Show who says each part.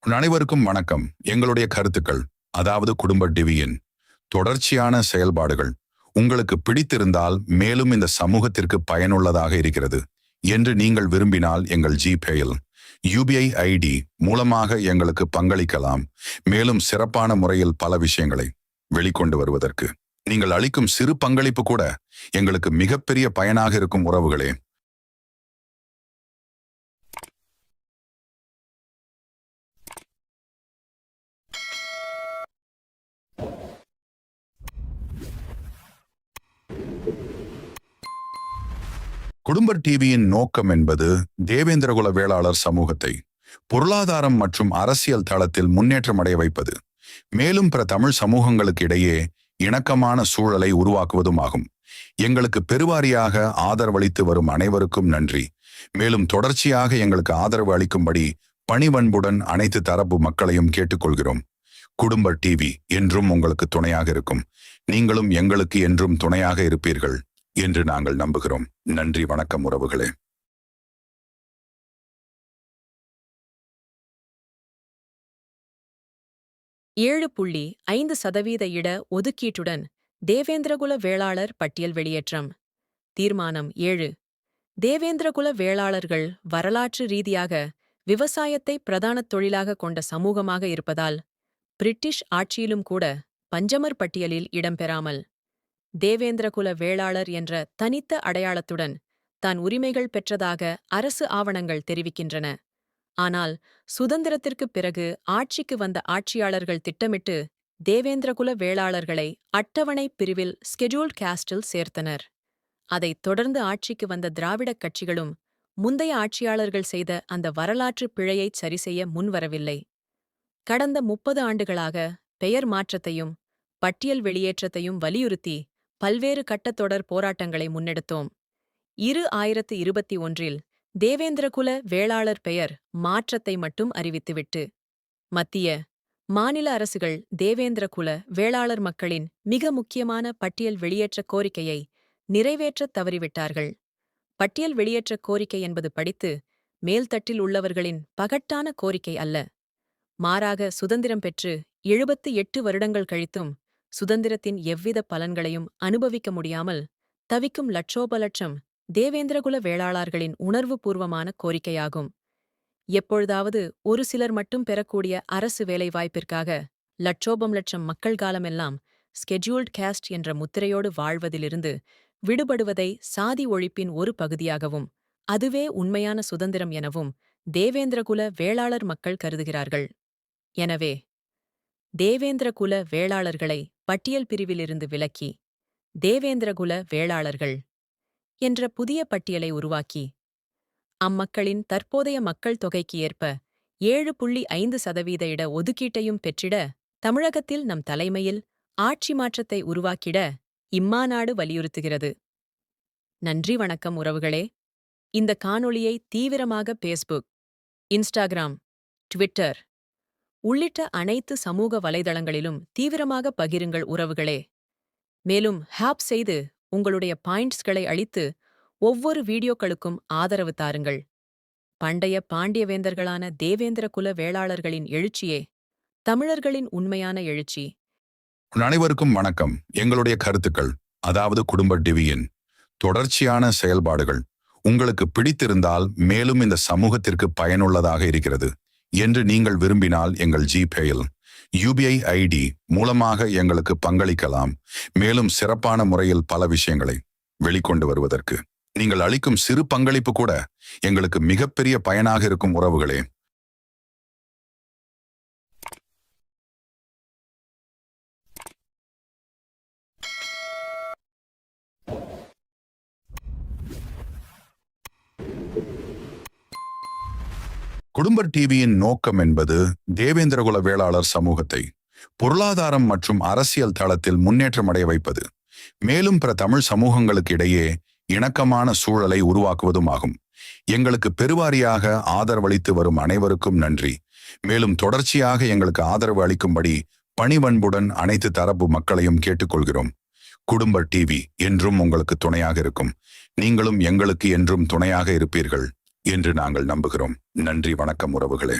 Speaker 1: அனைவருக்கும் வணக்கம். எங்களுடைய கருத்துக்கள், அதாவது குடும்ப டிவியின் தொடர்ச்சியான செயல்பாடுகள் உங்களுக்கு பிடித்திருந்தால், மேலும் இந்த சமூகத்திற்கு பயனுள்ளதாக இருக்கிறது என்று நீங்கள் விரும்பினால், எங்கள் ஜிபேயில் UPI ID மூலமாக எங்களுக்கு பங்களிக்கலாம். மேலும் சிறப்பான முறையில் பல விஷயங்களை வெளிக்கொண்டு வருவதற்கு நீங்கள் அளிக்கும் சிறு பங்களிப்பு கூட எங்களுக்கு மிகப்பெரிய பயனாக இருக்கும். உறவுகளே, குடும்ப டிவியின் நோக்கம் என்பது தேவேந்திரகுல வேளாளர் சமூகத்தை பொருளாதாரம் மற்றும் அரசியல் தளத்தில் முன்னேற்றம் அடைய வைப்பது, மேலும் பிற தமிழ் சமூகங்களுக்கு இடையே இணக்கமான சூழலை உருவாக்குவதும் ஆகும். எங்களுக்கு பெருவாரியாக ஆதரவளித்து வரும் அனைவருக்கும் நன்றி. மேலும் தொடர்ச்சியாக எங்களுக்கு ஆதரவு அளிக்கும்படி பணிவன்புடன் அனைத்து தரப்பு மக்களையும் கேட்டுக்கொள்கிறோம். குடும்ப டிவி என்றும் உங்களுக்கு துணையாக இருக்கும். நீங்களும் எங்களுக்கு என்றும் துணையாக இருப்பீர்கள் என்று நாங்கள் நம்புகிறோம். நன்றி, வணக்கம் உறவுகளே.
Speaker 2: .5% இட ஒதுக்கீட்டுடன் தேவேந்திரகுல வேளாளர் பட்டியல் வெளியேற்றம். தீர்மானம் 7. தேவேந்திரகுல வேளாளர்கள் வரலாற்று ரீதியாக விவசாயத்தை பிரதான தொழிலாக கொண்ட சமூகமாக இருப்பதால் பிரிட்டிஷ் ஆட்சியிலும் கூட பஞ்சமர் பட்டியலில் இடம்பெறாமல், தேவேந்திரகுல வேளாளர் என்ற தனித்த அடையாளத்துடன் தான் உரிமைகள் பெற்றதாக அரசு ஆவணங்கள் தெரிவிக்கின்றன. ஆனால் சுதந்திரத்திற்குப் பிறகு ஆட்சிக்கு வந்த ஆட்சியாளர்கள் திட்டமிட்டு தேவேந்திரகுல வேளாளர்களை அட்டவணை பிரிவில் ஸ்கெட்யூல்ட் காஸ்டில் சேர்த்தனர். அதைத் தொடர்ந்து ஆட்சிக்கு வந்த திராவிடக் கட்சிகளும் முந்தைய ஆட்சியாளர்கள் செய்த அந்த வரலாற்று பிழையைச் சரிசெய்ய முன்வரவில்லை. கடந்த 30 ஆண்டுகளாக பெயர் மாற்றத்தையும் பட்டியல் வெளியேற்றத்தையும் வலியுறுத்தி பல்வேறு கட்டத்தொடர் போராட்டங்களை முன்னெடுத்தோம். 2021 தேவேந்திரகுல வேளாளர் பெயர் மாற்றத்தை மட்டும் அறிவித்துவிட்டு மத்திய, மாநில அரசுகள் தேவேந்திரகுல வேளாளர் மக்களின் மிக முக்கியமான பட்டியல் வெளியேற்ற கோரிக்கையை நிறைவேற்றத் தவறிவிட்டார்கள். பட்டியல் வெளியேற்ற கோரிக்கை என்பது படித்து மேல்தட்டில் உள்ளவர்களின் பகட்டான கோரிக்கை அல்ல. மாறாக சுதந்திரம் பெற்று 78 வருடங்கள் கழித்தும் சுதந்திரத்தின் எவ்வித பலன்களையும் அனுபவிக்க முடியாமல் தவிக்கும் லட்சோபலட்சம் தேவேந்திரகுல வேளாளர்களின் உணர்வுபூர்வமான கோரிக்கையாகும். எப்பொழுதாவது ஒரு சிலர் மட்டும் பெறக்கூடிய அரசு வேலைவாய்ப்பிற்காக லட்சம் மக்கள் காலமெல்லாம் ஸ்கெட்யூல்ட் காஸ்ட் என்ற முத்திரையோடு வாழ்வதிலிருந்து விடுபடுவதை சாதி ஒழிப்பின் ஒரு பகுதியாகவும், அதுவே உண்மையான சுதந்திரம் எனவும் தேவேந்திரகுல வேளாளர் மக்கள் கருதுகிறார்கள். எனவே தேவேந்திரகுல வேளாளர்களை பட்டியல் பிரிவிலிருந்து விலக்கி தேவேந்திரகுல வேளாளர்கள் என்ற புதிய பட்டியலை உருவாக்கி அம்மக்களின் தற்போதைய மக்கள் தொகைக்கு ஏற்ப 7.5% இட ஒதுக்கீட்டையும் பெற்றிட தமிழகத்தில் நம் தலைமையில் ஆட்சி மாற்றத்தை உருவாக்கிட இம்மாநாடு வலியுறுத்துகிறது. நன்றி, வணக்கம் உறவுகளே. இந்த காணொளியை தீவிரமாக பேஸ்புக், இன்ஸ்டாகிராம், ட்விட்டர் உள்ளிட்ட அனைத்து சமூக வலைதளங்களிலும் தீவிரமாக பகிருங்கள் உறவுகளே. மேலும் ஹேப் செய்து உங்களுடைய பாயிண்ட்ஸ்களை அளித்து ஒவ்வொரு வீடியோக்களுக்கும் ஆதரவு தாருங்கள். பண்டைய பாண்டியவேந்தர்களான தேவேந்திரகுல வேளாளர்களின் எழுச்சியே தமிழர்களின் உண்மையான எழுச்சி.
Speaker 1: அனைவருக்கும் வணக்கம். எங்களுடைய கருத்துக்கள், அதாவது குடும்ப டிவியின் தொடர்ச்சியான செயல்பாடுகள் உங்களுக்கு பிடித்திருந்தால், மேலும் இந்த சமூகத்திற்கு பயனுள்ளதாக இருக்கிறது என்று நீங்கள் விரும்பினால், எங்கள் ஜிபேயில் UPI ID மூலமாக எங்களுக்கு பங்களிக்கலாம். மேலும் சிறப்பான முறையில் பல விஷயங்களை வெளிக்கொண்டு வருவதற்கு நீங்கள் அளிக்கும் சிறு பங்களிப்பு கூட எங்களுக்கு மிகப்பெரிய பயனாக இருக்கும். உறவுகளே, குடும்ப டிவியின் நோக்கம் என்பது தேவேந்திரகுல வேளாளர் சமூகத்தை பொருளாதாரம் மற்றும் அரசியல் தளத்தில் முன்னேற்றம் அடைய வைப்பது, மேலும் பிற தமிழ் சமூகங்களுக்கு இடையே இணக்கமான சூழலை உருவாக்குவதும் ஆகும். எங்களுக்கு பெருவாரியாக ஆதரவளித்து வரும் அனைவருக்கும் நன்றி. மேலும் தொடர்ச்சியாக எங்களுக்கு ஆதரவு அளிக்கும்படி பணிவன்புடன் அனைத்து தரப்பு மக்களையும் கேட்டுக்கொள்கிறோம். குடும்ப டிவி என்றும் உங்களுக்கு துணையாக இருக்கும். நீங்களும் எங்களுக்கு என்றும் துணையாக இருப்பீர்கள் என்று நாங்கள் நம்புகிறோம். நன்றி, வணக்கம் உறவுகளே.